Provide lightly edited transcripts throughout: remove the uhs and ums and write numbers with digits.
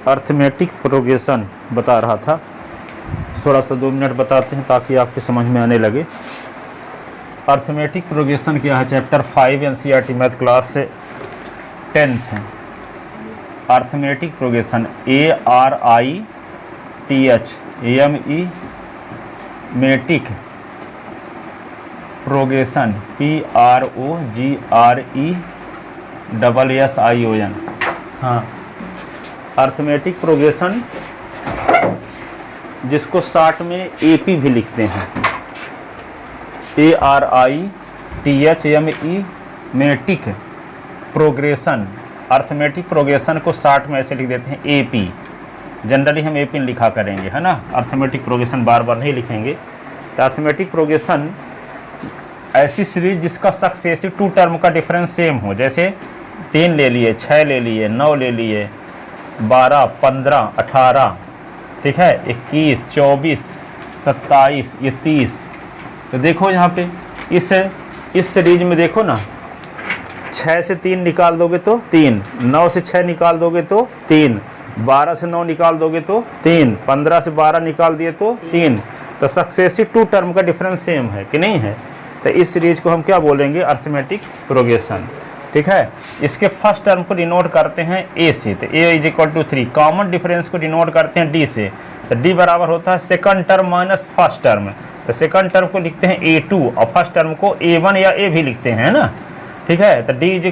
Arithmetic progression बता रहा था, थोड़ा सा 2 मिनट बताते हैं ताकि आपके समझ में आने लगे। अर्थमेटिक प्रोग्रेशन क्या है, चैप्टर 5 एनसीईआरटी मैथ क्लास से 10th है। Arithmetic progression ARITH matic progression PROGRESSION। हाँ, अर्थमेटिक प्रोग्रेशन जिसको शॉर्ट में AP भी लिखते हैं, ARITHME matic progression. Arithmetic progression को शॉर्ट में ऐसे लिख देते हैं AP। जनरली हम AP लिखा करेंगे, है ना, अर्थमेटिक प्रोग्रेशन बार बार नहीं लिखेंगे। तो अर्थमेटिक प्रोग्रेशन ऐसी सीरीज जिसका सक्सेसिव 2 टर्म का डिफरेंस सेम हो, जैसे 3 ले लिए, 6 ले लिए, 9 ले लिए, 12, 15, 18, ठीक है, 21, 24, 27, ये 30। तो देखो यहाँ पे इस सीरीज में देखो ना, 6 से 3 निकाल दोगे तो 3, 9 से 6 निकाल दोगे तो 3, 12 से 9 निकाल दोगे तो 3, 15 से 12 निकाल दिए तो 3। तो सक्सेसिव 2 टर्म का डिफरेंस सेम है कि नहीं है। तो इस सीरीज को हम क्या बोलेंगे, अर्थमेटिक प्रोग्रेशन, ठीक है। इसके फर्स्ट टर्म को डिनोट करते हैं A से, तो A = 3। कॉमन डिफरेंस को डिनोट करते हैं D से, तो D बराबर होता है second term minus first term. तो सेकंड टर्म को लिखते हैं A2 और फर्स्ट टर्म को A1 या A भी लिखते हैं ना, ठीक है। तो D =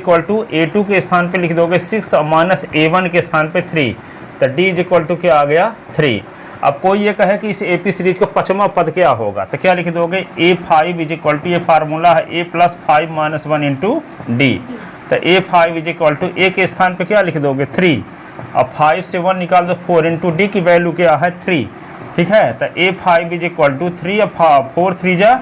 A2 के स्थान पे लिख दोगे 6 और माइनस A1 के स्थान पे 3, तो D = क्या आ गया 3। अब कोई ये कहे कि इस AP सीरीज को 5वां पद क्या होगा, तो क्या लिख दोगे, A5 = ये फार्मूला है A + 5 - 1 × D। तो A5 = A के स्थान पे क्या लिख दोगे 3, अब 5 से 1 निकाल दो 4 × D की वैल्यू क्या है 3, ठीक है। तो A5 = 3 और 4 3 जा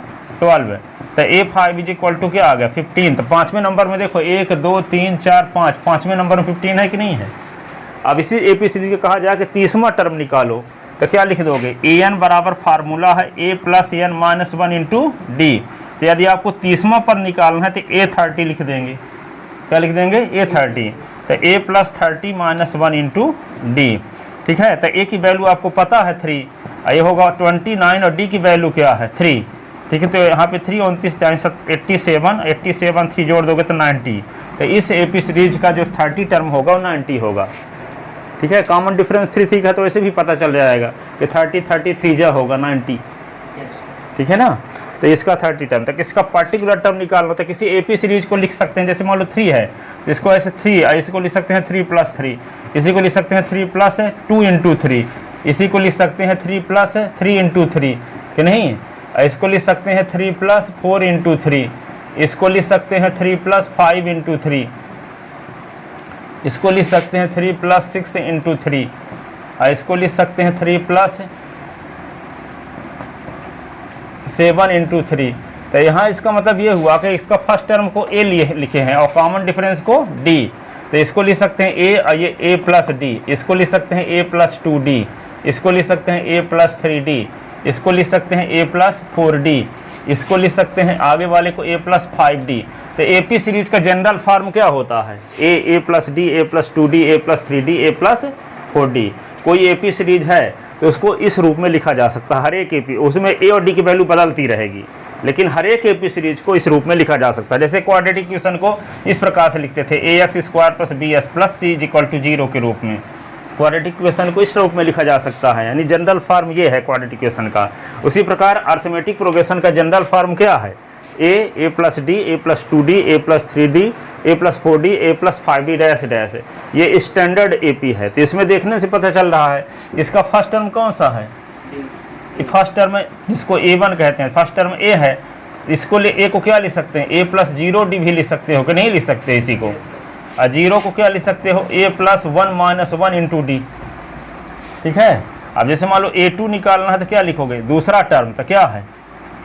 12। तो A5 = क्या आ गया 15। तो 5वें नंबर में देखो 1 2 3 4 5, 5वें नंबर में 15 है कि नहीं है। अब इसी AP सीरीज को कहा जाए कि 30वां टर्म निकालो, तो क्या लिख दोगे, AN बराबर फार्मूला है A + N - 1 × D। तो यदि आपको 30वां पर निकालना है तो A30 लिख देंगे, क्या लिख देंगे A30। तो A + 30 - 1 × D, ठीक है। तो A की वैल्यू आपको पता है 3, ये होगा 29 और D की वैल्यू क्या है 3, ठीक है। तो यहाँ पे 3 29 87 3 जोड़ दोगे तो 90। तो इस AP सीरीज का जो 30 टर्म होगा वो 90 होगा, ठीक है। कॉमन डिफरेंस 3 3 का तो ऐसे भी पता चल जाएगा कि 30 30 3 जा होगा 90, ठीक है ना। तो इसका 30 टर्म तक, इसका पर्टिकुलर टर्म निकालना होता है। किसी AP सीरीज को लिख सकते हैं, जैसे मान लो 3 है, इसको ऐसे 3, इसको लिख सकते हैं 3 + 3, इसी को लिख सकते हैं 3 + 2 × 3, इसी को लिख सकते हैं 3 + 3 × 3 कि नहीं। इसको लिख सकते हैं 3 + 4 × 3, इसको लिख सकते हैं 3 + 5 × 3, इसको लिख सकते हैं 3 + 6 × 3, इसको लिख सकते हैं 3 + 7 × 3। तो यहाँ इसका मतलब ये हुआ कि इसका फर्स्ट टर्म को A लिए लिखे हैं और कॉमन डिफरेंस को D। तो इसको लिख सकते हैं A और ये A + D, इसको लिख सकते हैं A + 2D, इसको लिख सकते हैं A + 3D, इसको लिख सकते हैं A + 4D, इसको लिख सकते हैं आगे वाले को A + 5D। तो AP सीरीज का जनरल फॉर्म क्या होता है, A + D, A + 2D, A + 3D, A + 4D। कोई AP सीरीज है तो उसको इस रूप में लिखा जा सकता है, हर एक AP, उसमें A और D की वैल्यू बदलती रहेगी, लेकिन हर एक AP सीरीज को इस रूप में लिखा जा सकता है। जैसे क्वाड्रेटिक इक्वेशन को इस प्रकार से लिखते थे, AX² + BS + C = 0 के रूप में। क्वाड्रेटिक इक्वेशन को इस रूप में लिखा जा सकता है, यानी जनरल फॉर्म ये है क्वाड्रेटिक इक्वेशन का। उसी प्रकार अर्थमेटिक प्रोग्रेशन का जनरल फॉर्म क्या है, A + D, A + 2D, A + 3D, A + 4D, A + 5D dash. ये स्टैंडर्ड AP है। तो इसमें देखने से पता चल रहा है इसका फर्स्ट टर्म कौन सा है, फर्स्ट टर्म जिसको A1 कहते हैं, फर्स्ट टर्म A है। इसको A को क्या लिख सकते हैं, A + 0D भी लिख सकते हो कि नहीं लिख सकते, इसी को। और 0 को क्या लिख सकते हो, A + 1 - 1 × D, ठीक है। अब जैसे मान लो A2 निकालना है तो क्या लिखोगे, दूसरा टर्म तो क्या है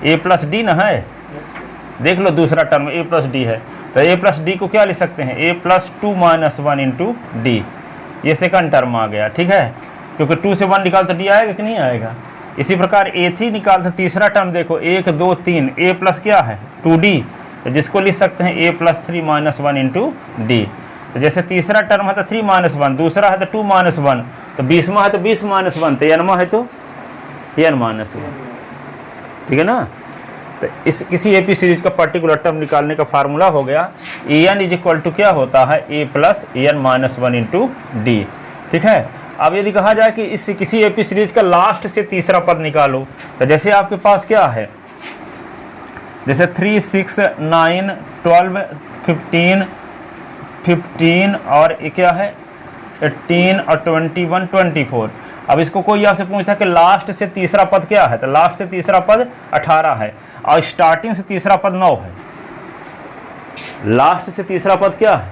A + D ना है, देख लो दूसरा टर्म A + D है। तो A + D को क्या लिख सकते हैं, A + 2 - 1 × D, ये सेकंड टर्म आ गया, ठीक है। क्योंकि 2 से 1 निकाल तो D आएगा कि नहीं आएगा। इसी प्रकार A3 निकाल तो तीसरा टर्म देखो 1 2 3, A + क्या है 2D, तो जिसको लिख सकते हैं A + 3 - 1 × D। तो जैसे तीसरा टर्म है तो 3 - 1, दूसरा है तो 2 - 1, तो 20वां है तो 20 माइनस 1, तो n है तो n माइनस 1, ठीक है ना। तो इस किसी एपी सीरीज का पर्टिकुलर टर्म निकालने का फार्मूला हो गया an इज इक्वल टू क्या होता है a plus n minus 1 into d, ठीक है। अब यदि कहा जाए कि इस किसी एपी सीरीज का लास्ट से तीसरा पद निकालो, तो जैसे आपके पास क्या है, जैसे 3, 6, 9, 12, 15 और ये क्या है 18 और 21, 24। अब इसको कोई आपसे पूछता है कि लास्ट से तीसरा पद क्या है, तो लास्ट से तीसरा पद 18 है और स्टार्टिंग से तीसरा पद 9 है। लास्ट से तीसरा पद क्या है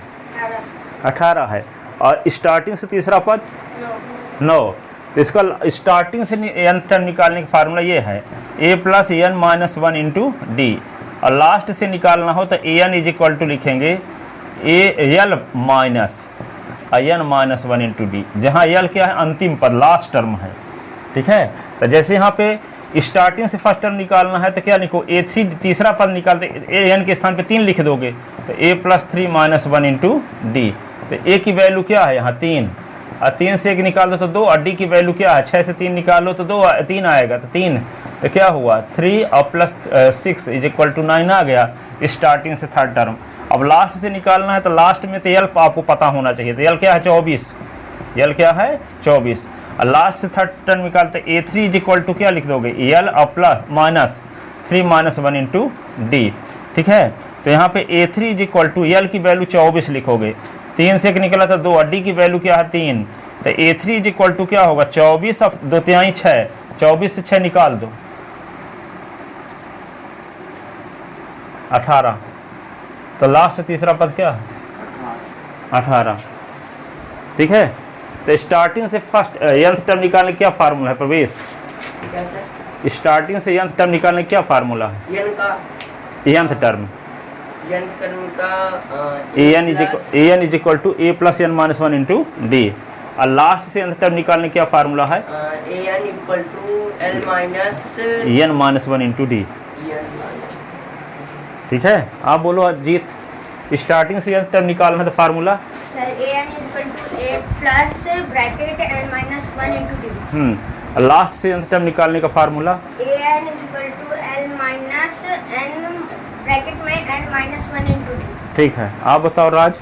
18 है और स्टार्टिंग से तीसरा पद 9। तो इसका स्टार्टिंग से nth टर्म निकालने का फार्मूला ये है a plus n minus 1 into d, और लास्ट से निकालना हो तो an इज इक्वल टू लिखेंगे l minus n minus 1 into D, जहाँ l क्या है अंतिम पद, लास्ट टर्म है, ठीक है। तो जैसे यहाँ पे स्टार्टिंग से फर्स्ट टर्म निकालना है तो क्या लिखो a3, तीसरा पद निकालते an के स्थान पे 3 लिख दोगे तो a plus 3 minus 1 into d. तो a की वैल्यू क्या है यहाँ 3, और 3 से 1 निकाल दो तो 2, और डी की वैल्यू क्या है 6 से 3 निकालो तो 3 आएगा, तो 3, तो क्या हुआ 3 और प्लस 6 इज इक्वल टू 9 आ गया स्टार्टिंग से थर्ड टर्म। अब लास्ट से निकालना है तो लास्ट में तो l आपको पता होना चाहिए, तो l क्या है 24, l क्या है 24, और लास्ट से थर्ड टर्म निकालते a3 इज इक्वल टू क्या लिख दोगे l और plus minus 3 minus 1 into d, ठीक है। तो यहाँ पे a3 is equal to l की वैल्यू 24 लिखोगे, 3 से 1 निकला था 2, और डी की वैल्यू क्या है 3, तो a3 इज इक्वल टू क्या होगा 24 और 2 तिहाई 6, 24 से 6 निकाल दो 18, तो लास्ट से तीसरा पद क्या है 18, ठीक है। तो स्टार्टिंग से फर्स्ट nth टर्म निकालने क्या फार्मूला है प्रवेश, स्टार्टिंग से nth टर्म निकालने क्या फार्मूला है nth टर्म का an is equal to a plus n minus 1 into d, और लास्ट से nth टर्म निकालने क्या फार्मूला है an equal to l minus n minus 1 into d, ठीक है। आप बोलो अजीत, स्टार्टिंग से nth टर्म निकालना है तो formula sir an is equal to a plus bracket n minus 1 into d, last से nth टर्म निकालने का formula an is equal to l minus n bracket में n माइनस 1 इंटू डी, ठीक है। आप बताओ राज,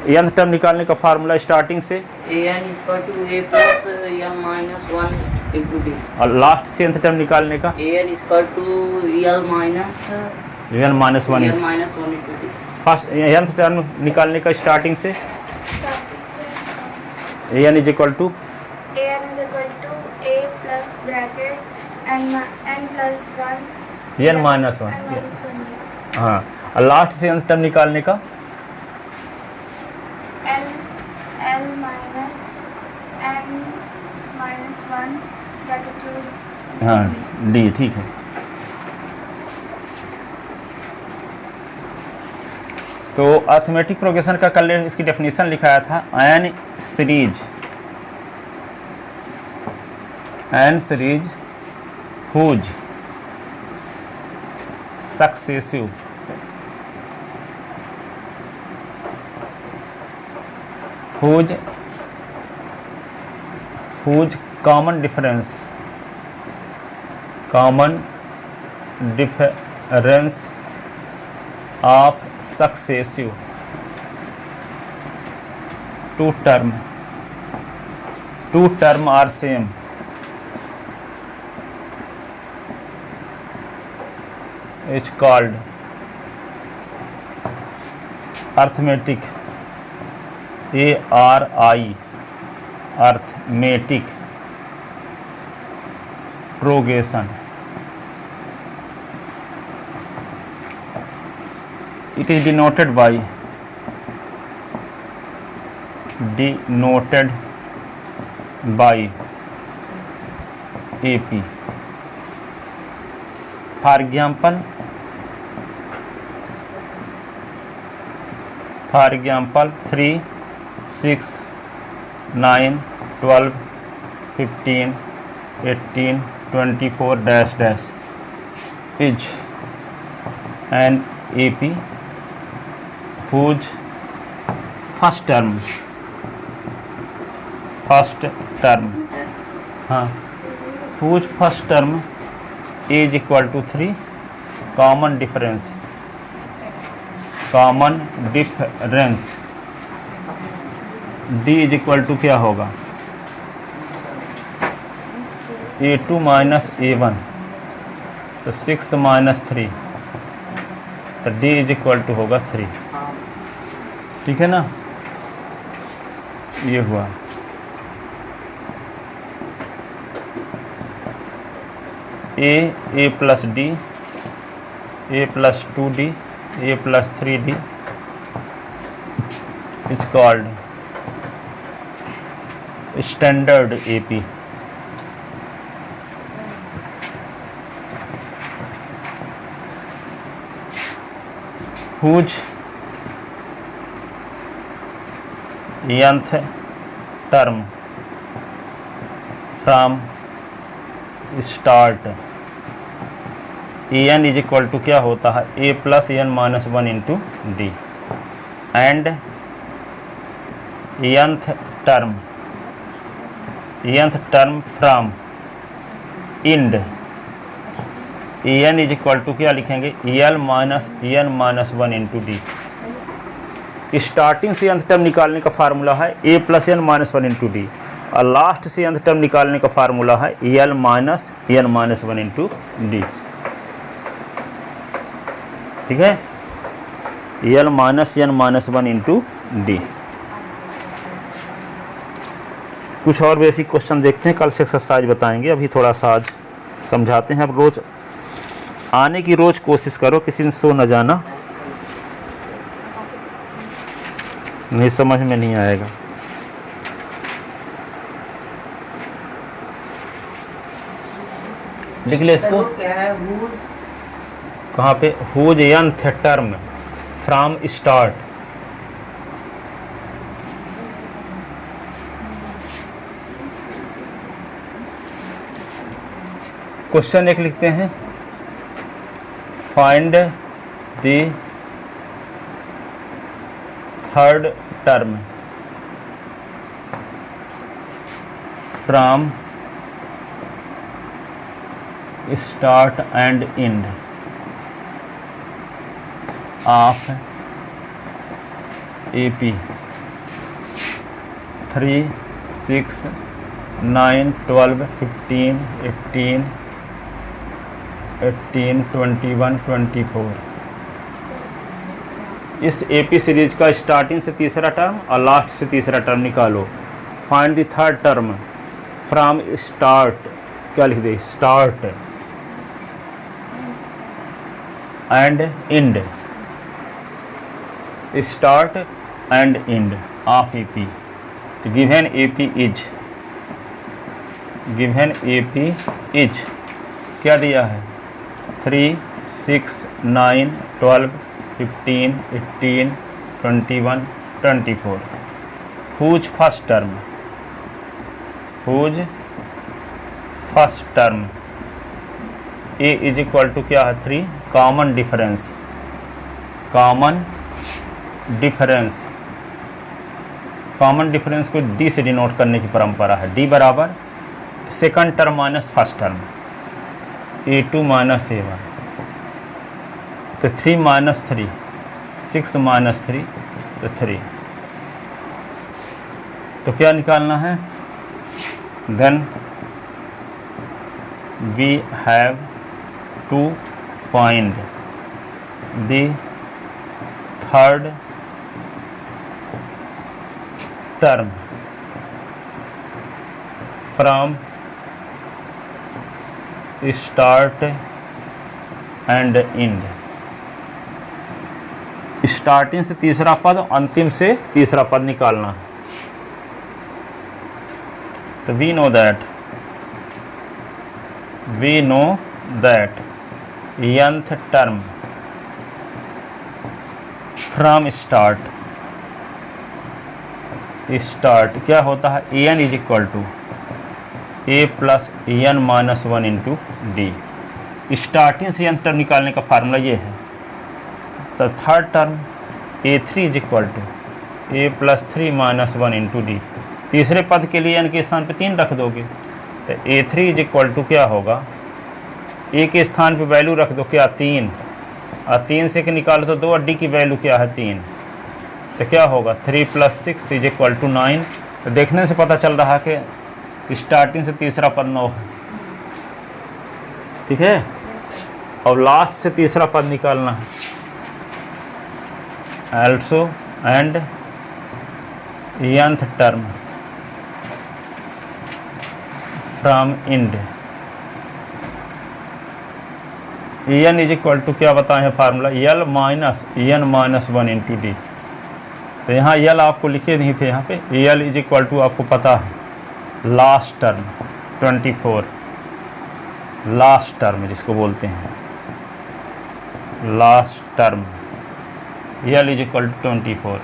nth टर्म निकालने का फार्मूला स्टार्टिंग से an is equal to a plus m minus 1 into d, और लास्ट से nth टर्म निकालने का an is equal to l minus n minus 1 into d. First nth term निकालने का स्टार्टिंग से an is equal to an is equal to a plus bracket n plus 1 n minus 1, n minus 1 हाँ। और last से nth term निकालने का l minus n minus 1 bracket choose, हाँ D, ठीक है। तो अर्थमेटिक प्रोग्रेशन का कल इसकी डेफिनेशन लिखाया था an series whose successive whose common difference of successive two term are same is called arithmetic arithmetic progression. It is denoted by AP. For example 3, 6, 9, 12, 15, 18, 24 dash dash is an AP whose first term first term, हाँ whose first term is equal to 3, common difference d is equal to क्या होगा, a2 minus a1, तो 6 minus 3, तो d is equal to होगा 3। ठीक है ना, ये हुआ। a plus d, a plus 2d, a plus 3d is called standard AP। whose nth term from start an is equal to क्या होता है, a plus n minus 1 into d, and nth term from end an is equal to क्या लिखेंगे, el minus n minus 1 into d. Starting से nth term निकालने का formula है a plus n minus 1 into d, और last से nth term निकालने का फार्मूला है el minus n minus 1 into d. ठीक है, el minus n minus 1 into D. कुछ और बेसिक क्वेश्चन देखते हैं, कल से एक्सरसाइज बताएंगे, अभी थोड़ा सा आज समझाते हैं। अब रोज आने की रोज कोशिश करो, किसी दिन सो न जाना, नहीं समझ में नहीं आएगा। लिख ले इसको, क्या है whose? कहाँ पे, whose nth term from start, question एक लिखते हैं, find the third term from start and and of AP 3, 6, 9, 12, 15, 18, 21, 24। इस AP सीरीज का स्टार्टिंग से तीसरा टर्म और लास्ट से तीसरा टर्म निकालो। Find the third term from start, क्या लिख दे, start and end, start and and of AP। तो गिवन AP इज क्या दिया है, 3, 6, 9, 12, 15, 18, 21, 24। Whose first term A is equal to क्या है, 3, कॉमन डिफरेंस को D से डिनोट करने की परंपरा है। D बराबर second term minus first term, A2 minus A1, तो 3 माइनस 3, 6 माइनस 3, तो 3। तो क्या निकालना है, then we have to find the third term from start and end. Starting से तीसरा पद, अंतिम से तीसरा पद निकालना। तो we know that nth term from start क्या होता है, an is equal to a plus n minus 1 into d. Starting से nth टर्म निकालने का फार्मूला ये है। तो third term A3 is equal to a plus 3 minus 1 into D, तीसरे पद के लिए n के स्थान पे 3 रख दोगे तो A3 इज इक्वल टू क्या होगा, A के स्थान पे वैल्यू रख दो क्या 3, और 3 से निकालो तो 2 और D की वैल्यू क्या है 3, तो क्या होगा 3 + 6 इज इक्वल टू 9। तो देखने से पता चल रहा है कि स्टार्टिंग से तीसरा पद 9 है, ठीक है, और लास्ट से तीसरा पद निकालना है। also and nth term from end n is equal to क्या बताए हैं formula, l minus n minus 1 into d. तो यहाँ l आपको लिखे नहीं थे, यहाँ पे l इज इक्वल टू आपको पता है लास्ट टर्म 24, लास्ट टर्म जिसको बोलते हैं last term l is equal to 24।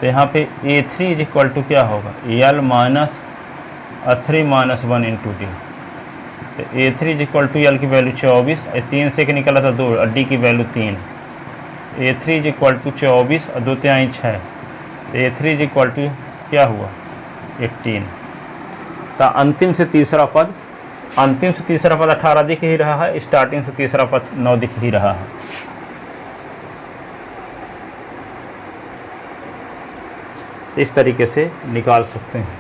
तो यहाँ पे A3 इज इक्वल टू क्या होगा l minus 3 minus 1 into d. तो A3 is equal to l की वैल्यू 24, 3 से निकला था 2 और d की value 3। A3 is equal to 24 और 2 3 6, तो A3 इज इक्वल टू क्या हुआ 18। तो अंतिम से तीसरा पद 18 दिख ही रहा है, स्टार्टिंग से तीसरा पद 9 दिख ही रहा है। इस तरीके से निकाल सकते हैं।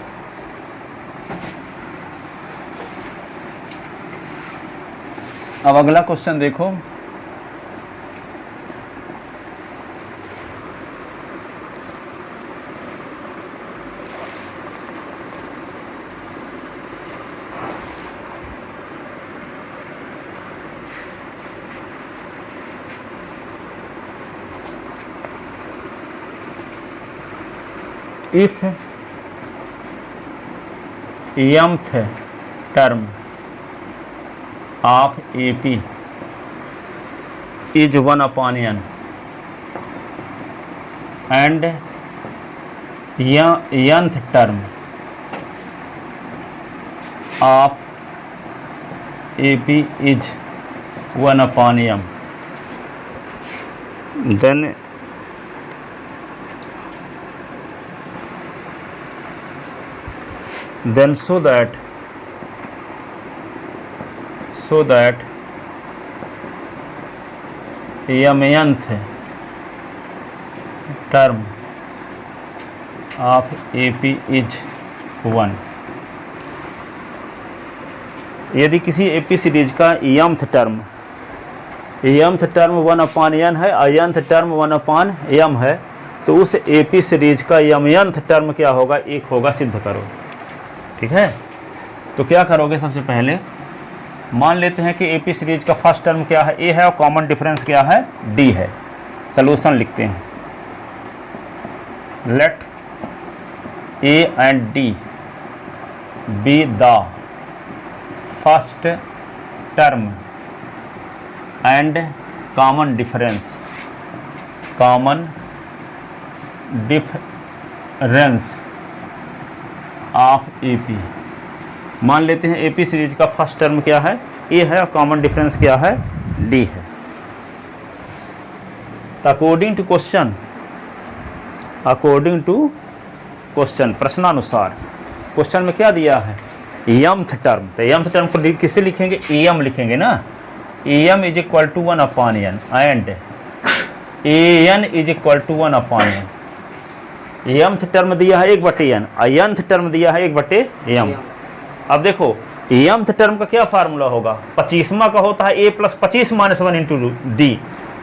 अब अगला क्वेश्चन देखो, if mth term of AP is 1/n and nth term of AP is 1/m, then so that mth term of AP is 1। यदि किसी AP सीरीज का mth टर्म 1/n है और nth टर्म 1/m है, तो उस AP series का mth term क्या होगा 1 होगा, सिद्ध करो। ठीक है, तो क्या करोगे, सबसे पहले मान लेते हैं कि AP सीरीज का फर्स्ट टर्म क्या है A है और कॉमन डिफरेंस क्या है D है। सलूशन लिखते हैं, let A and D be the first term and common difference of AP। मान लेते हैं AP सीरीज का फर्स्ट टर्म क्या है A है और कॉमन डिफरेंस क्या है D है। तो अकॉर्डिंग टू क्वेश्चन प्रश्नानुसार क्वेश्चन में क्या दिया है mth टर्म, तो mth टर्म को किससे लिखेंगे AM लिखेंगे ना। AM is equal to 1/n and AN is equal to 1/n। mth term दिया है 1/n और nth टर्म दिया है 1/m। अब देखो mth टर्म का क्या फार्मूला होगा, 25वां का होता है A + 25 - 1 इंटू D।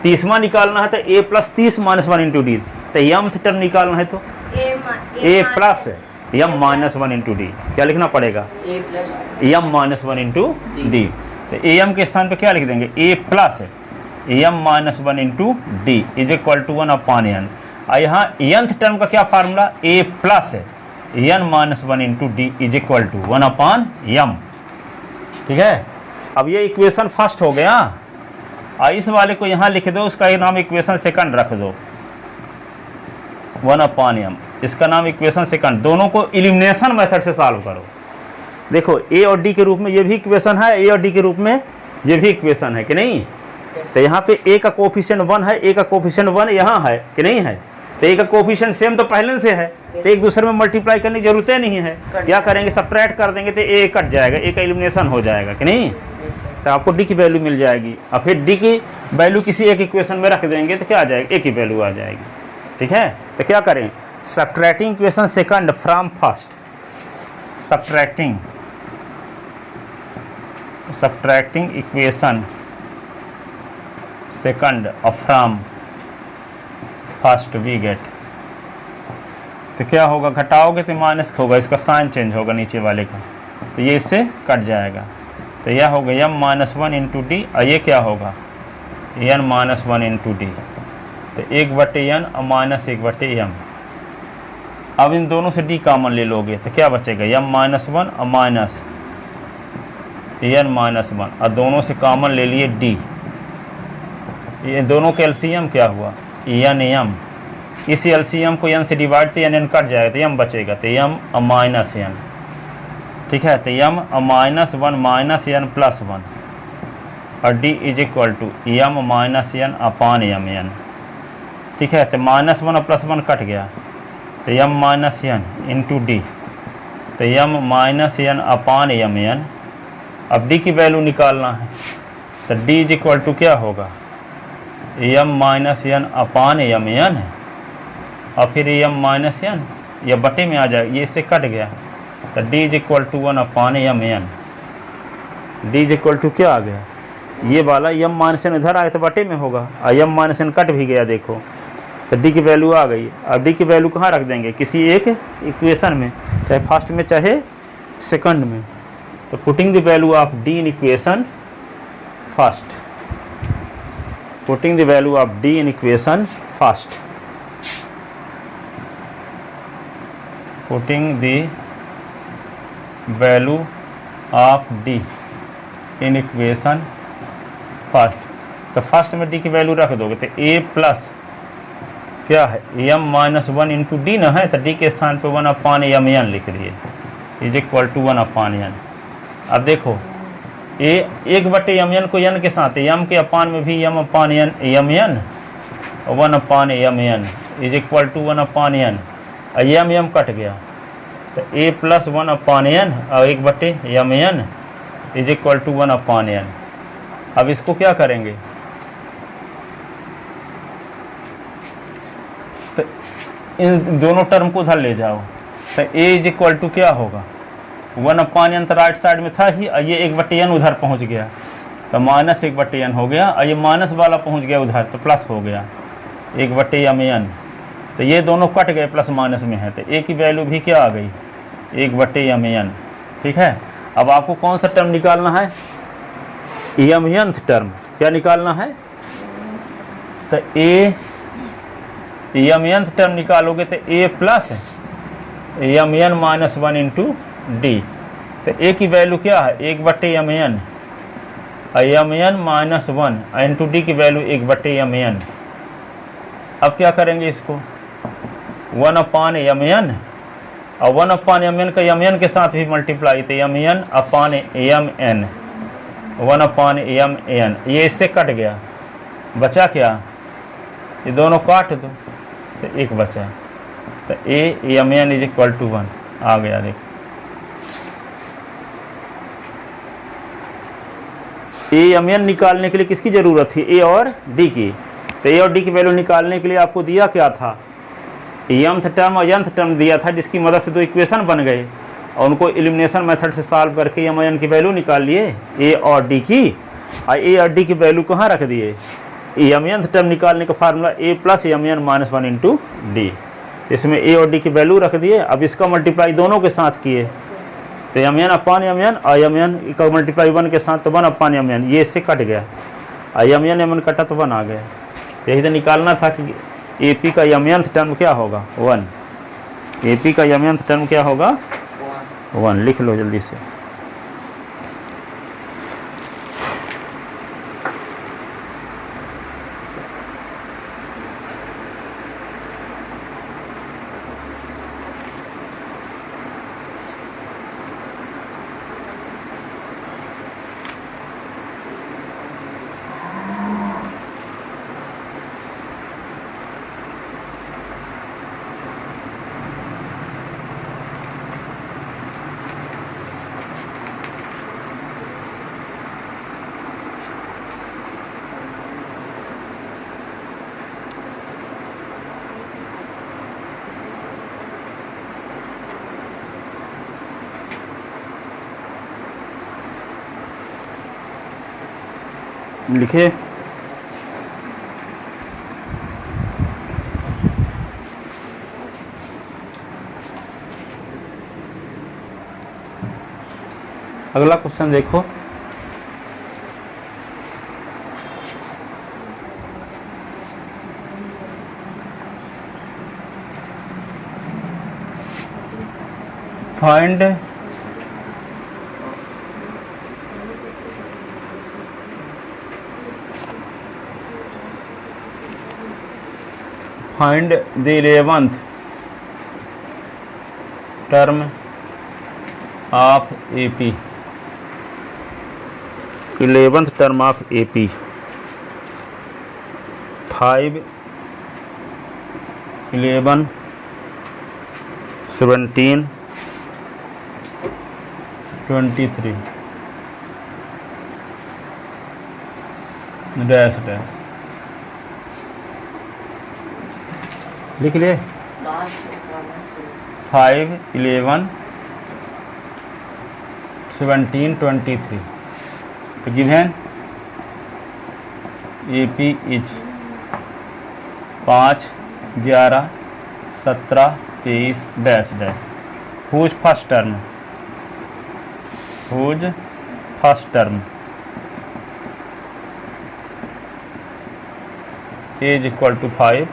30वां निकालना है तो A + 30 - 1 इंटू D। तो mth टर्म निकालना है तो A + m - 1 इंटू D। क्या लिखना पड़ेगा m - 1 इंटू D। तो am के स्थान पे क्या लिख देंगे A + m - 1 into D is equal to 1/n। और यहाँ nth टर्म का क्या formula A + n - 1 into D is equal to 1/m। ठीक है, अब ये इक्वेशन फर्स्ट हो गया और इस वाले को यहाँ लिख दो, उसका नाम इक्वेशन सेकंड रख दो 1/m, इसका नाम इक्वेशन सेकंड। दोनों को एलिमिनेशन मेथड से सॉल्व करो। देखो A और D के रूप में ये भी इक्वेशन है, A और D के रूप में ये भी इक्वेशन है कि नहीं। तो यहाँ पे A का कोफिशिएंट 1 है, A का कोफिशिएंट 1 यहाँ है कि नहीं है। तो ए का कोफिशिएंट सेम तो पहले से है, तो एक दूसरे में मल्टीप्लाई करने की जरूरत नहीं है। क्या करेंगे, सब्ट्रैक्ट कर देंगे तो ए कट जाएगा, ए का एलिमिनेशन हो जाएगा कि नहीं, तो आपको डी की वैल्यू मिल जाएगी। और फिर डी की वैल्यू किसी एक इक्वेशन में रख देंगे तो क्या आ जाएगा, ए की वैल्यू आ जाएगी। ठीक है, तो क्या करें, subtracting equation second from first, subtracting equation second और फ्रॉम फर्स्ट वी गेट, तो क्या होगा, घटाओगे तो माइनस होगा, इसका साइन चेंज होगा नीचे वाले का, तो ये इससे कट जाएगा। तो यह होगा m minus one into d, और ये क्या होगा n minus one into d, तो 1/n और माइनस 1/m। अब इन दोनों से d कॉमन ले लोगे तो क्या बचेगा, m माइनस वन और माइनस n माइनस वन, और दोनों से कॉमन ले लिए d, ये दोनों का एलसीएम क्या हुआ n m, इस एलसीएम को n से डिवाइड तो n कट जाएगा तो m बचेगा, तो m और माइनस n। ठीक है, तो m और minus one minus n plus one, और d is equal to m minus n upon m n। ठीक है, तो माइनस वन और प्लस वन कट गया, तो m minus n into d, तो m minus n upon m n। अब d की वैल्यू निकालना है, तो d इज इक्वल टू क्या होगा, m minus n upon m n, और फिर m माइनस n यह बटे में आ जाएगा, ये इससे कट गया, तो d is equal to 1 upon m n। d is equal to क्या आ गया, ये वाला m माइनस n इधर आया तो बटे में होगा, और m माइनस n कट भी गया देखो, तो d की वैल्यू आ गई। अब d की वैल्यू कहाँ रख देंगे, किसी एक इक्वेशन में, चाहे फर्स्ट में चाहे सेकंड में। तो putting the value of d in equation first, putting the value of d in equation first, putting the value of d in equation first. तो फर्स्ट में d की वैल्यू रख दोगे तो a प्लस क्या है m minus one into D ना है, तो d के स्थान पे 1 अपान m n लिख दिए, is equal to 1 upon n। अब देखो a 1/m n को n के साथ, m के अपान में भी m upon n m n, 1 upon m n is equal to 1 upon n, और m कट गया, तो a प्लस 1 अपान n और 1/m n is equal to 1 upon n। अब इसको क्या करेंगे, तो इन दोनों टर्म को उधर ले जाओ, तो a इज इक्वल टू क्या होगा, 1 अपान n तो राइट साइड में था ही, और ये 1/n उधर पहुंच गया, तो माइनस 1/n हो गया, और ये माइनस वाला पहुंच गया उधर तो प्लस हो गया 1/m n। तो ये दोनों कट गए, प्लस माइनस में है, तो a की वैल्यू भी क्या आ गई 1/m n। ठीक है, अब आपको कौन सा टर्म निकालना है, mnth टर्म, क्या निकालना है, तो mnth टर्म निकालोगे तो a plus mn minus one into d, तो a की वैल्यू क्या है 1/m n, mn minus one into D की वैल्यू 1/m n। अब क्या करेंगे इसको, 1 अपान m n, और 1 अपान m n का m n के साथ भी मल्टीप्लाई, तो m n upon m n, 1 upon m n, ये इससे कट गया, बचा क्या, ये दोनों काट दो तो एक बचा, तो m n is equal to 1 आ गया। देखो m n निकालने के लिए किसकी ज़रूरत थी, a और d की, तो a और d की वैल्यू निकालने के लिए आपको दिया क्या था, mth टर्म और nth टर्म दिया था, जिसकी मदद से दो इक्वेशन बन गए, और उनको एलिमिनेशन मेथड से सॉल्व करके m n की वैल्यू निकाल लिए a और d की, और a और d की वैल्यू कहाँ रख दिए, mnth टर्म निकालने का formula a plus mn minus one into D, इसमें a और d की वैल्यू रख दिए। अब इसका मल्टीप्लाई दोनों के साथ किए, तो mn अपान mn, और mn का मल्टीप्लाई 1 के साथ, तो 1 अपान mn, ये इससे कट गया, और mn कटा तो 1 आ गया। यही तो निकालना था कि AP का mnth टर्म क्या होगा 1, AP का mnth टर्म क्या होगा 1, लिख लो जल्दी से। लिखे। अगला क्वेश्चन देखो, find the 11th term of AP, 11th term of AP, 5, 11, 17, 23 dash dash लिख लिए। लास्ट कॉलम से 5, 11, 17, 23। तो given AP is 5, 11, 17, 23 dash dash. Whose first term, whose first term is equal to 5,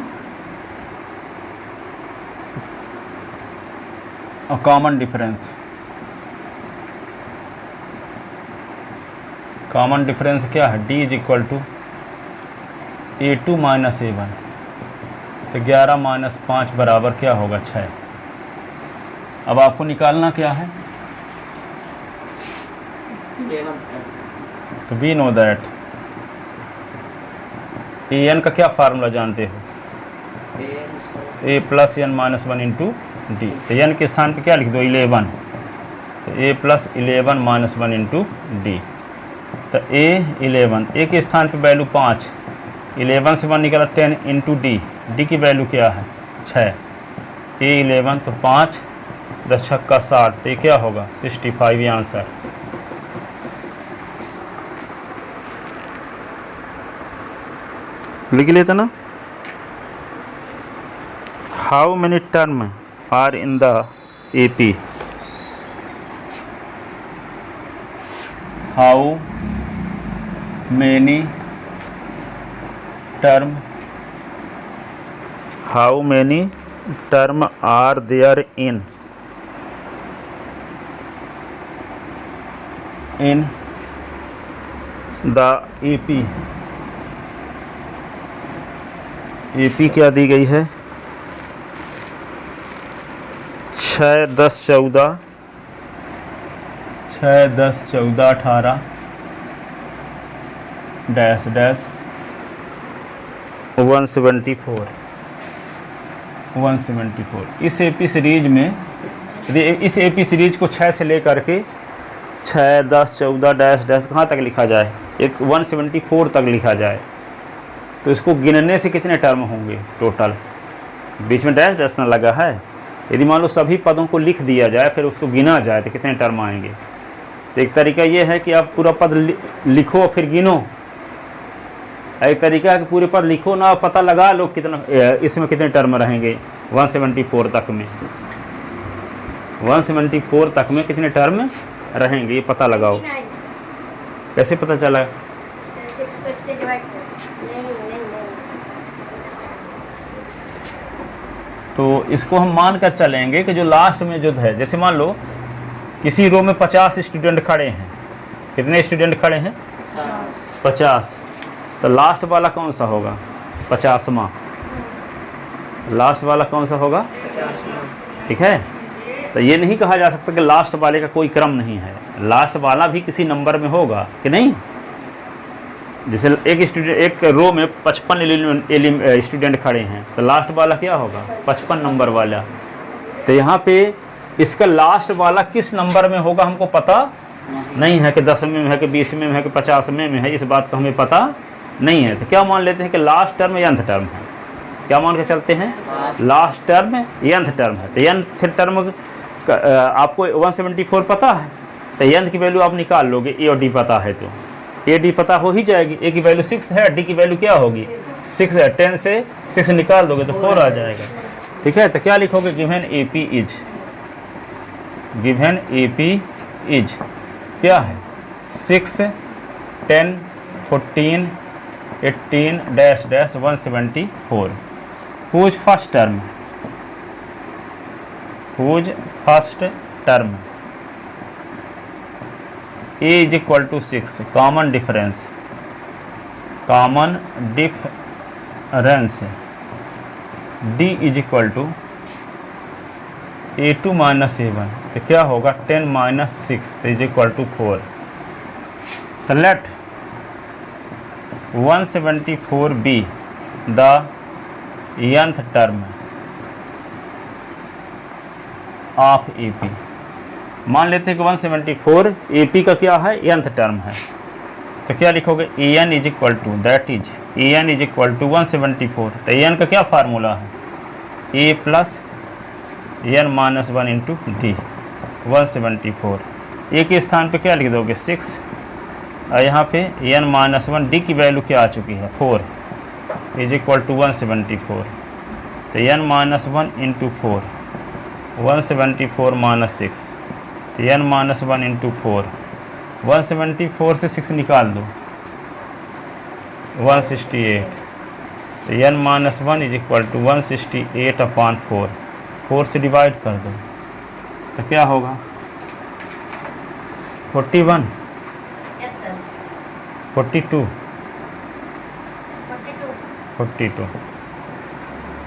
a common difference, common difference क्या है? D is equal to A2 minus A1। तो 11 minus 5 बराबर क्या होगा? 6। अब आपको निकालना क्या है? 11th term, तो वी नो दैट an का क्या फार्मूला जानते हो? a plus n minus 1 into d. तो n के स्थान पे क्या लिख दो? 11। तो a plus 11 minus 1 into d. तो a 11, a के स्थान पे वैल्यू 5, 11 से 1 निकला 10 इंटू डी, डी की वैल्यू क्या है? 6। a 11 तो 5, 10 छक्का 60, तो ये क्या होगा? 65 ये आंसर। लिख लेते ना। How many term are in the AP? How many term, how many term are there in the AP? AP क्या दी गई है? 6, 10, 14, 6, 10, 14, 18 डैश डैश 174। 174। इस AP सीरीज में यदि इस AP सीरीज को 6 से लेकर के 6, 10, 14 डैश डैश कहाँ तक लिखा जाए? एक 174 तक लिखा जाए, तो इसको गिनने से कितने टर्म होंगे टोटल? बीच में डैश डैश ना लगा है। यदि मान लो सभी पदों को लिख दिया जाए फिर उसको गिना जाए तो कितने टर्म आएंगे? तो एक तरीका ये है कि आप पूरा पद लिखो फिर गिनो। एक तरीका है कि पूरे पद लिखो ना, पता लगा लो कितना इसमें कितने टर्म रहेंगे 174 तक में। 174 तक में कितने टर्म रहेंगे ये पता लगाओ। कैसे पता चला? 6 को इससे डिवाइड कर। नहीं। तो इसको हम मान कर चलेंगे कि जो लास्ट में जो है, जैसे मान लो किसी रो में 50 स्टूडेंट खड़े हैं। कितने स्टूडेंट खड़े हैं? 50। तो लास्ट वाला कौन सा होगा? 50वां। लास्ट वाला कौन सा होगा? 50वां। ठीक है। तो ये नहीं कहा जा सकता कि लास्ट वाले का कोई क्रम नहीं है, लास्ट वाला भी किसी नंबर में होगा कि नहीं। जैसे एक रो में 55 स्टूडेंट खड़े हैं, तो लास्ट वाला क्या होगा? 55 नंबर वाला। तो यहाँ पे इसका लास्ट वाला किस नंबर में होगा हमको पता नहीं है कि 10 में है कि 20 में है कि 50 में है, इस बात का हमें पता नहीं है। तो क्या मान लेते हैं कि लास्ट टर्म nth टर्म है। क्या मान के चलते हैं? लास्ट टर्म nth टर्म है। तो nth टर्म आपको 174 पता है, तो nth की वैल्यू आप निकाल लोगे, A और D पता है। तो ए डी पता हो ही जाएगी। ए की वैल्यू 6 है, डी की वैल्यू क्या होगी 6 है। 10 से 6 निकाल दोगे तो 4 आ जाएगा। ठीक है, तो क्या लिखोगे, given A P is, given A P is क्या है 6 10 14 18 dash dash 174। Whose first term, whose first term a is equal to 6, common difference, common difference d is equal to a2 minus a1, तो क्या होगा 10 minus 6 तो is equal to 4। तो let 174 be the nth term of A P. मान लेते हैं कि 174 A P का क्या है nth टर्म है, तो क्या लिखोगे a n is equal to, that is a n is equal to 174। तो ए एन का क्या फार्मूला है, a plus n minus 1 into d 174। A के स्थान पे क्या लिख दोगे 6, और यहाँ पे एन माइनस 1, डी की वैल्यू क्या आ चुकी है 4 इज इक्वल टू 174। तो एन माइनस 1 इंटू 4 174 माइनस 6, तो एन माइनस 1 इंटू 4 174 से 6 निकाल दो 168। तो n minus 1 is equal to 168 upon 4, 4 से डिवाइड कर दो तो क्या होगा 41 यस सर 42 42।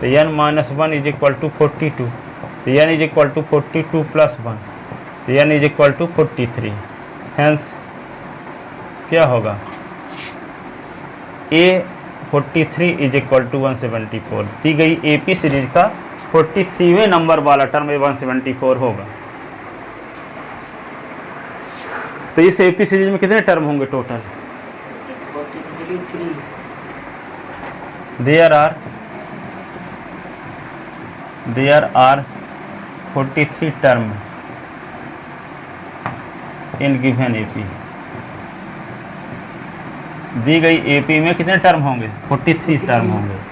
तो n minus 1 is equal to 42, तो n is equal to 42 plus 1, तो n is equal to 43। Hence क्या होगा ए 43 इज इक्वल टू 174। दी गई ए पी सीरीज का 43वें नंबर वाला टर्म 174 होगा। तो इस ए पी सीरीज में कितने टर्म होंगे total, 43 there are 43 term in given AP. दी गई एपी में कितने टर्म होंगे 43 टर्म होंगे।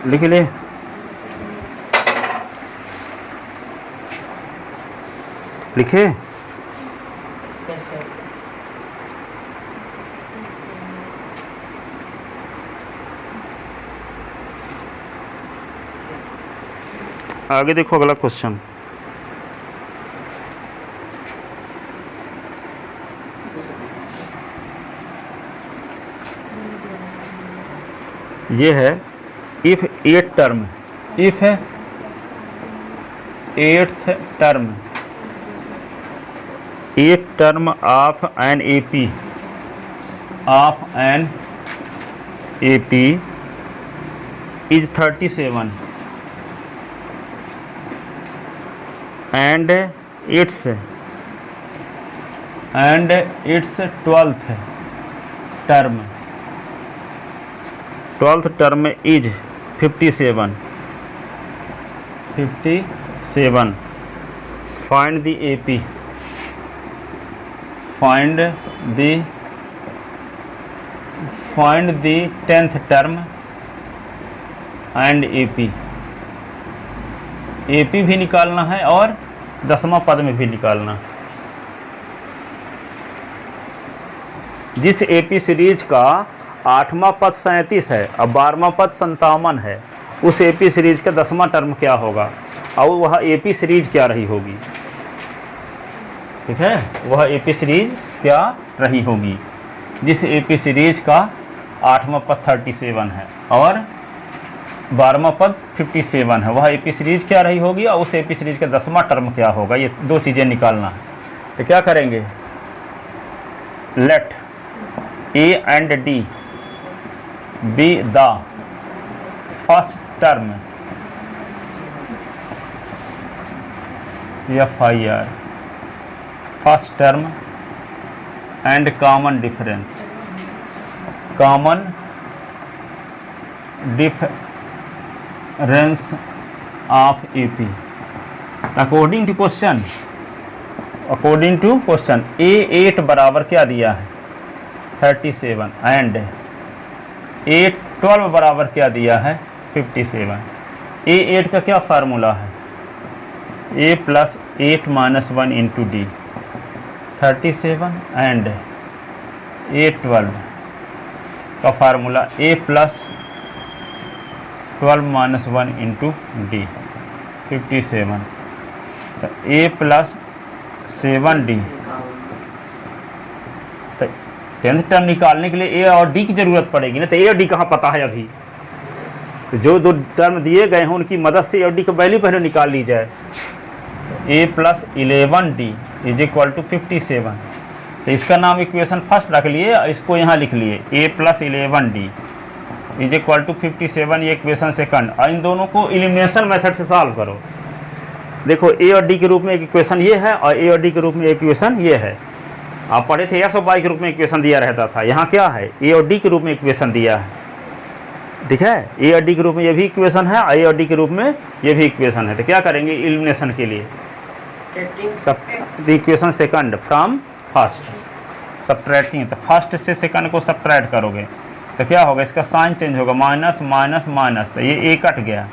लिख ले, लिखे कैसे आगे देखो अगला क्वेश्चन। ये है इफ एट टर्म, इफ है eighth term, eight term of an AP, of an AP is 37 and it's 12th term, 12th term is 57। Find the AP, find the 10th term and AP. AP भी निकालना है और 10वां पद में भी निकालना। जिस एपी सीरीज का 8वां पद 37 है और 12वां पद 57 है, उस एपी सीरीज का 10वां टर्म क्या होगा और वह एपी सीरीज क्या रही होगी। ठीक है, वह एपी सीरीज क्या रही होगी। जिस एपी सीरीज का 8वां पद 37 है और 12वां पद 57 है, वह एपी सीरीज क्या रही होगी और उस एपी सीरीज का 10वां टर्म क्या होगा। ये दो चीज़ें निकालना है। तो क्या करेंगे, let A and D be the first term FIR first term and common difference, common difference of AP according to question, according to question A8 बराबर क्या दिया है 37 एंड A12 बराबर क्या दिया है 57। A8 का क्या फार्मूला है A plus 8 minus 1 into D 37 and A12 का formula A plus 12 minus 1 into D 57। तो A प्लस 7D, तो 10th टर्म निकालने के लिए A और D की ज़रूरत पड़ेगी ना, तो A और D कहाँ पता है अभी, तो जो दो टर्म दिए गए हैं उनकी मदद से A और D का वैल्यू पहले निकाल ली जाए। तो A plus 11D is equal to 57, तो इसका नाम इक्वेशन फर्स्ट रख लिए, इसको यहाँ लिख लिए A plus 11D is equal to 57, ये इक्वेशन सेकंड। और इन दोनों को एलिमिनेशन मेथड से सॉल्व करो। देखो A और D के रूप में एक इक्वेशन ये है और A और D के रूप में एक इक्वेशन ये है। आप पढ़े थे S और Y के रूप में इक्वेशन दिया रहता था, यहाँ क्या है A और D के रूप में इक्वेशन दिया है, ठीक है। A और D के रूप में ये भी इक्वेशन है और A और D के रूप में ये भी इक्वेशन है। तो क्या करेंगे एलिमिनेशन के लिए, सब equation second from first subtracting, तो फर्स्ट से सेकंड को सब्ट्रैक्ट करोगे तो क्या होगा, इसका साइन चेंज होगा, माइनस माइनस माइनस, तो ये A कट गया,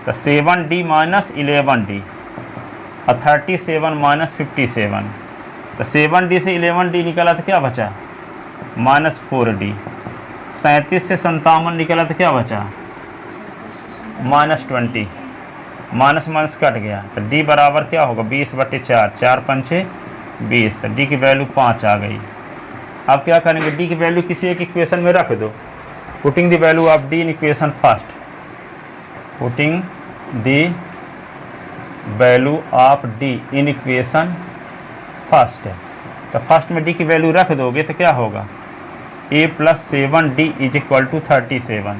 तो 7D माइनस 11D और 37 माइनस 57, तो 7D से 11D निकला तो क्या बचा माइनस 4D, 37 से 57 निकला तो क्या बचा माइनस 20, माइनस माइनस कट गया, तो D बराबर क्या होगा 20/4, 4 पंचे 20, तो D की वैल्यू 5 आ गई। अब क्या करेंगे, D की वैल्यू किसी एक इक्वेशन में रख दो, putting the value of D in equation first, putting the value of D in equation first, तो फर्स्ट में D की वैल्यू रख दोगे तो क्या होगा A plus 7D is equal to 37,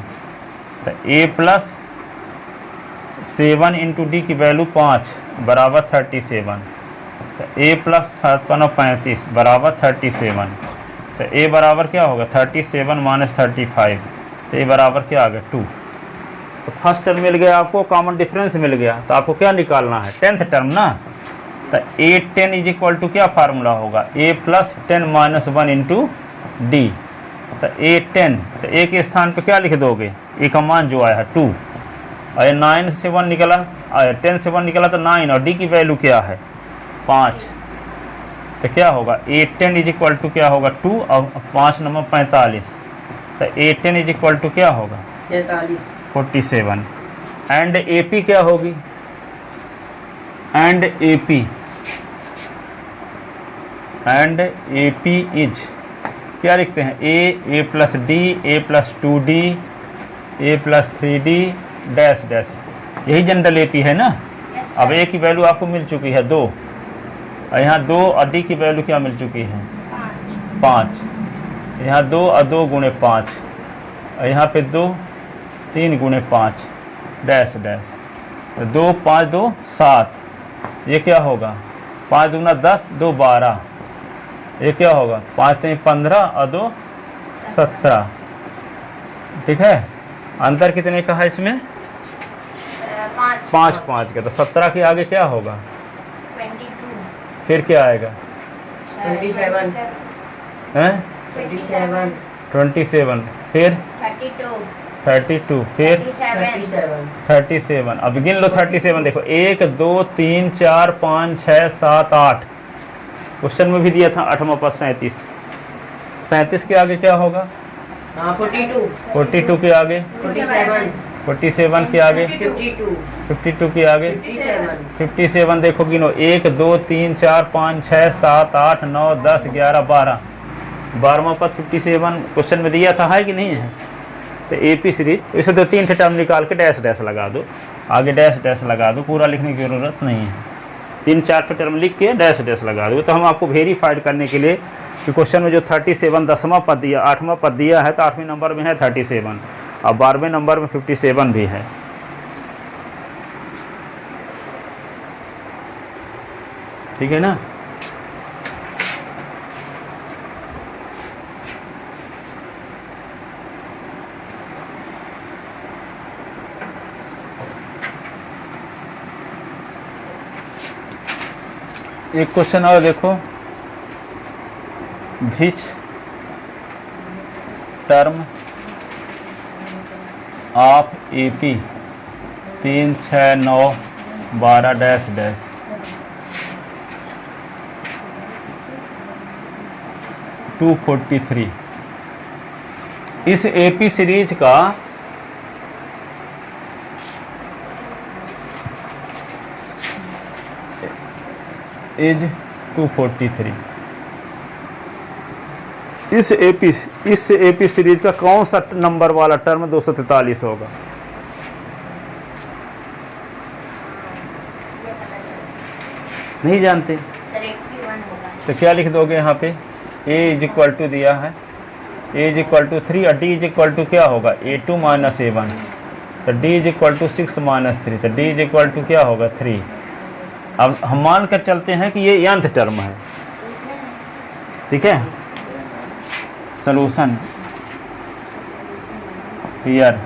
तो A प्लस 7 इंटू D की वैल्यू 5 बराबर 37, तो A प्लस 7 35 बराबर 37, तो A बराबर क्या होगा 37 माइनस 35, तो A बराबर क्या आ गया 2। तो फर्स्ट टर्म मिल गया आपको, कॉमन डिफरेंस मिल गया, तो आपको क्या निकालना है 10th टर्म ना, तो A10 इज इक्वल टू क्या फार्मूला होगा A plus 10 minus 1 into d, तो A10, तो A के स्थान पे क्या लिख दोगे A का मान जो आया है 2, और 9 से 1 निकला, 10 से 1 निकला तो 9, और D की वैल्यू क्या है 5, तो क्या होगा A10 इज इक्वल टू क्या होगा 2 और 5 नंबर 45, तो A10 इज इक्वल टू क्या होगा 47, एंड AP क्या होगी, एंड AP इज क्या लिखते हैं A plus D, A plus 2D, A plus 3D dash dash, यही जनरल AP है ना। अब A की वैल्यू आपको मिल चुकी है 2, और यहाँ 2 और D की वैल्यू क्या मिल चुकी है 5, यहाँ 2 और 2 गुणे 5, और यहाँ पे 2 3 गुणे 5 डैश डैश, तो 2 5 2 7, ये क्या होगा 5 दूना 10 2 12, ये क्या होगा 5 3 15 और 2 17, ठीक है। अंतर कितने का है इसमें 5 5 का, तो 17 के आगे क्या होगा 22, फिर क्या आएगा 27, हैं 27, फिर 32, फिर 37, अब गिन लो 37, देखो 1 2 3 4 5 6 7 8, क्वेश्चन में भी दिया था 8वां पद 37 के आगे क्या होगा 42 के आगे 47 के आगे 52 के आगे 57, देखो गिनो 1 2 3 4 5 6 7 8 9 10 11 12, 12वां पद 57 क्वेश्चन में दिया था, है कि नहीं है। तो AP सीरीज इसे तो 3 टर्म निकाल के डैश डैश लगा दो, आगे डैश डैश लगा दो, पूरा लिखने की ज़रूरत नहीं है, 3-4 टर्म लिख के डैश डैश लगा दो। तो हम आपको वेरीफाइड करने के लिए कि क्वेश्चन में जो 37 10वां पद दिया 8वां पद दिया है, तो 8वें नंबर में है 37 और 12वें नंबर में 57 भी है। ठीक है ना। एक क्वेश्चन और देखो, which term of AP 3, 6, 9, 12 dash dash 243 इस AP सीरीज का इज 243। इस AP सीरीज का कौन सा नंबर वाला टर्म 243 होगा? नहीं जानते सर 81 होगा। तो क्या लिख दोगे यहाँ पे? A इज इक्वल टू दिया है, A इज इक्वल टू 3 और D इज इक्वल टू क्या होगा? A2 minus A1। तो D is equal to 6 minus 3, तो D इज इक्वल टू क्या होगा? 3। अब हम मान कर चलते हैं कि ये nth टर्म है, ठीक है। सॉल्यूशन हियर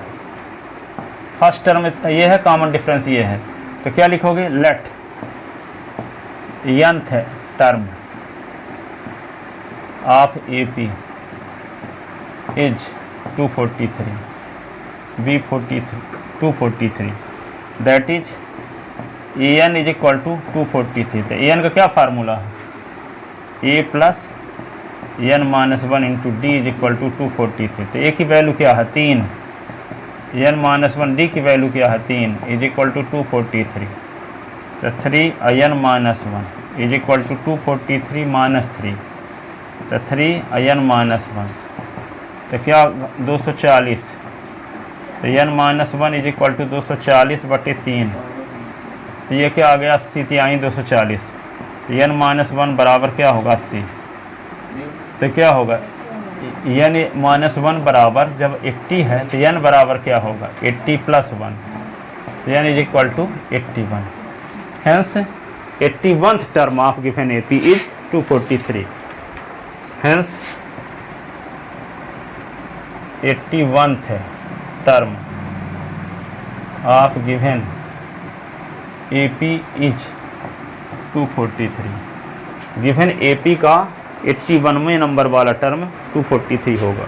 फर्स्ट टर्म ये है, कॉमन डिफरेंस ये है, तो क्या लिखोगे? Let nth term of AP is 243, B43 that is AN is equal to 243। तो AN का क्या फार्मूला है? A plus N minus 1 into D is equal to 243। तो A की वैल्यू क्या है? 3। N माइनस 1 D की वैल्यू क्या है? 3 इज इक्वल टू 243। तो 3 N minus 1 is equal to 243 minus 3, तो 3 N माइनस 1 तो क्या 240। तो N minus 1 is equal to 240 बटे 3, तो ये क्या आ गया? 80 तिहाई 240। तो N माइनस 1 बराबर क्या होगा? 80। तो क्या होगा? N माइनस 1 बराबर जब 80 है तो N बराबर क्या होगा? 80 प्लस 1, तो N is equal to 81। Hence 81th term of given AP is 243। Hence 81th term of given AP is 243। Given AP का 81वें नंबर वाला टर्म 243 होगा।